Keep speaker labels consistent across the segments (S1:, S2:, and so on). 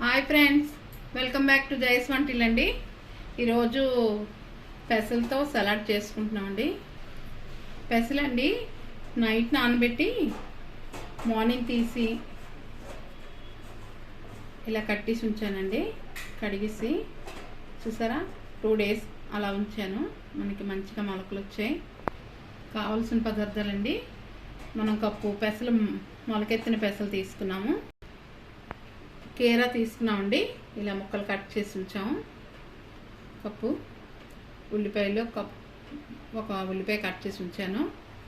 S1: Hi friends, welcome back to Jaya svantaillu అండి. ఈరోజు పెసలతో salad చేసుకుంటున్నామండి. పెసలండి night నానబెట్టి మార్నింగ్ తీసి ఇలా కట్టేసి ఉంచానండి. కడిగేసి చూసారా 2 days అలా ఉంచాను. మనకి మంచిగా మొలకలు వచ్చాయి. కావాల్సిన పదార్థాలండి, మనం కప్పు పెసలు మొలకెత్తిన పెసలు తీసుకున్నాము. కేరా తీసుకున్నామండి, ఇలా ముక్కలు కట్ చేసి ఉంచాము. కప్పు ఉల్లిపాయలు ఒక ఉల్లిపాయ కట్ చేసి ఉంచాను.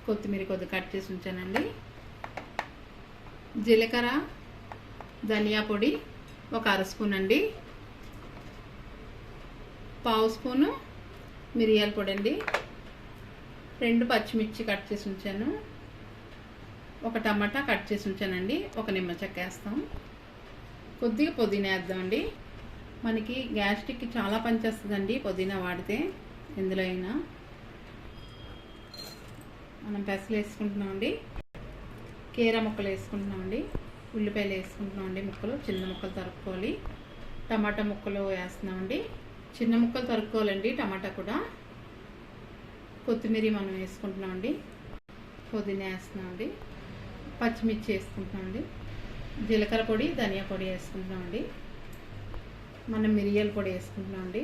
S1: కొత్తిమీర కొద్దిగా కట్ చేసి ఉంచానండి. జీలకర్ర, ధనియా పొడి ఒక 1/2 స్పూన్ అండి. 1/2 స్పూను మిరియాల పొడి అండి. 2 పచ్చిమిర్చి కట్ చేసి ఉంచాను. ఒక టమాటా కట్ చేసి ఉంచానండి. ఒక నిమ్మ చెక్క వేస్తాం. కొద్దిగా పుదీనా వేద్దామండి. మనకి గ్యాస్ట్రిక్కి చాలా పనిచేస్తుందండి పుదీనా వాడితే. ఎందులో అయినా మనం పెసలు వేసుకుంటున్నామండి. కీర ముక్కలు వేసుకుంటున్నామండి. ఉల్లిపాయలు వేసుకుంటున్నామండి. ముక్కలు చిన్న ముక్కలు తరుక్కోవాలి. టమాటా ముక్కలు వేస్తున్నామండి. చిన్న ముక్కలు తరుక్కోవాలండి టమాటా కూడా. కొత్తిమీర మనం వేసుకుంటున్నామండి. పుదీనా వేస్తున్నామండి. పచ్చిమిర్చి వేసుకుంటున్నామండి. జీలకర్ర పొడి, ధనియా పొడి వేసుకుంటున్నామండి. మనం మిరియాల పొడి వేసుకుంటున్నామండి.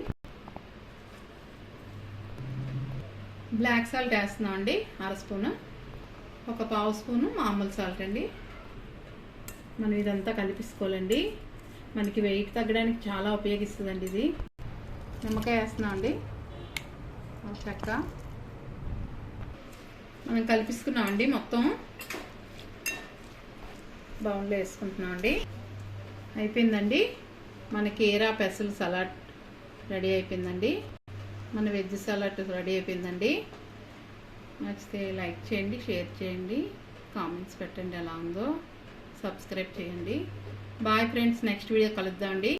S1: బ్లాక్ సాల్ట్ వేస్తున్నామండి 1/2 స్పూను. ఒక 1/2 స్పూను మామూలు సాల్ట్ అండి. మనం ఇదంతా కలిపిసుకోవాలండి. మనకి వెయిట్ తగ్గడానికి చాలా ఉపయోగిస్తుందండి ఇది. నిమ్మకాయ వేస్తున్నామండి. చెక్క మనం కలిపిస్తున్నామండి. మొత్తం బౌన్లో వేసుకుంటున్నామండి. అయిపోయిందండి. మన కీరా పెసలు సలాడ్ రెడీ అయిపోయిందండి. మన వెజ్ సలాడ్ రెడీ అయిపోయిందండి. నచ్చితే లైక్ చేయండి, షేర్ చేయండి, కామెంట్స్ పెట్టండి ఎలా ఉందో, సబ్స్క్రైబ్ చేయండి. బాయ్ ఫ్రెండ్స్, నెక్స్ట్ వీడియో కలుద్దామండి.